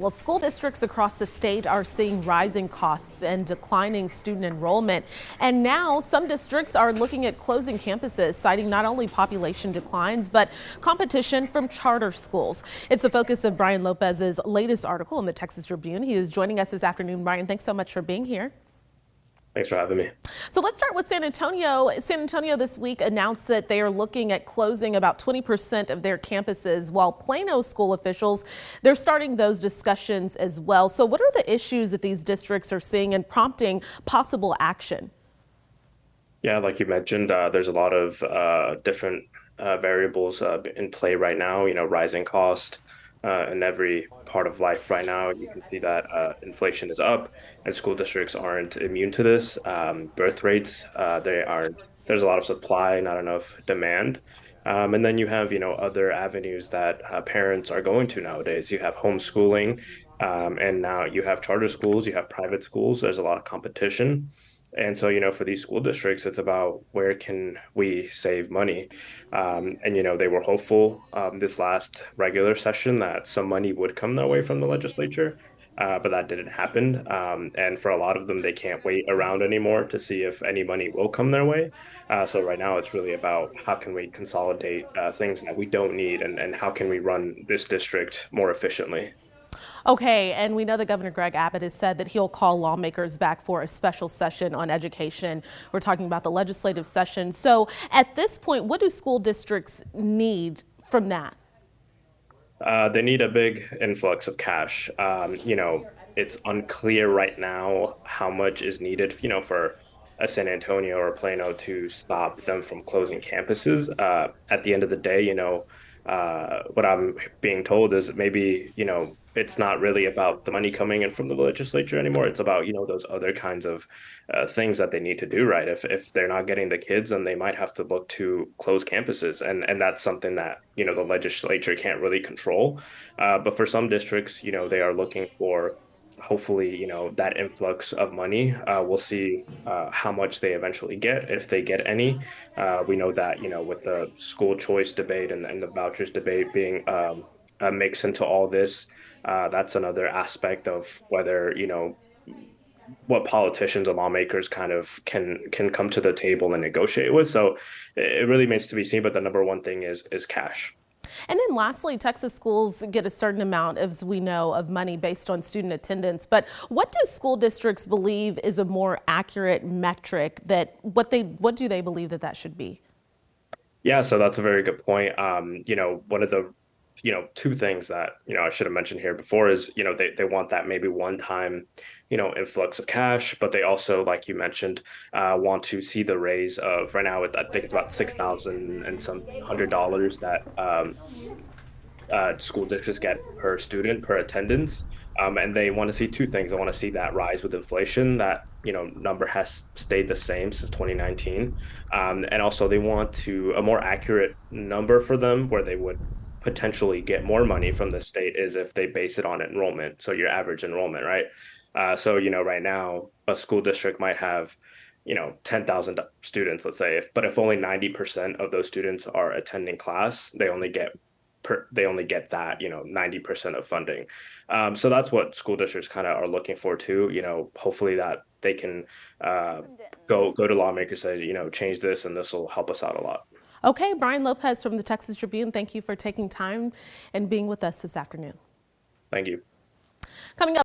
Well, school districts across the state are seeing rising costs and declining student enrollment. And now some districts are looking at closing campuses, citing not only population declines, but competition from charter schools. It's the focus of Brian Lopez's latest article in the Texas Tribune. He is joining us this afternoon. Brian, thanks so much for being here. Thanks for having me. So let's start with San Antonio. San Antonio this week announced that they are looking at closing about 20% of their campuses, while Plano school officials, they're starting those discussions as well. So what are the issues that these districts are seeing and prompting possible action? Yeah, like you mentioned, there's a lot of different variables in play right now, rising cost in every part of life right now. You can see that inflation is up and school districts aren't immune to this. Birth rates, they aren't, there's a lot of supply, not enough demand. And then you have, other avenues that parents are going to nowadays. You have homeschooling, and now you have charter schools, you have private schools. There's a lot of competition. And so, for these school districts, it's about where can we save money? They were hopeful this last regular session that some money would come their way from the legislature, but that didn't happen. And for a lot of them, they can't wait around anymore to see if any money will come their way. So right now, it's really about how can we consolidate things that we don't need, and how can we run this district more efficiently. Okay, and we know that Governor Greg Abbott has said that he'll call lawmakers back for a special session on education. We're talking about the legislative session. So at this point, what do school districts need from that? They need a big influx of cash. It's unclear right now how much is needed, for a San Antonio or Plano to stop them from closing campuses. At the end of the day, what I'm being told is that maybe, it's not really about the money coming in from the legislature anymore. It's about, those other kinds of things that they need to do, right? If they're not getting the kids, then they might have to look to close campuses. And that's something that, the legislature can't really control. But for some districts, they are looking for hopefully, that influx of money. We'll see how much they eventually get, if they get any. We know that, with the school choice debate and the vouchers debate being mixed into all this, that's another aspect of whether, what politicians and lawmakers kind of can come to the table and negotiate with. So it really remains to be seen. But the number one thing is cash. And then lastly, Texas schools get a certain amount, as we know, of money based on student attendance. But what do school districts believe is a more accurate metric? What do they believe that should be? Yeah, so that's a very good point. One of the two things that I should have mentioned here before is they want that maybe one time influx of cash, but they also, like you mentioned, want to see the raise of right now. I think it's about $6,000 and some $100 that school districts get per student per attendance, and they want to see two things. They want to see that rise with inflation. That number has stayed the same since 2019, and also they want a more accurate number for them where they would potentially get more money from the state is if they base it on enrollment. So your average enrollment, right? So right now a school district might have 10,000 students, let's say, but if only 90% of those students are attending class, they only get that 90% of funding. So that's what school districts kind of are looking for too. Hopefully that they can go to lawmakers, say, change this, and this will help us out a lot. Okay, Brian Lopez from the Texas Tribune, thank you for taking time and being with us this afternoon. Thank you. Coming up.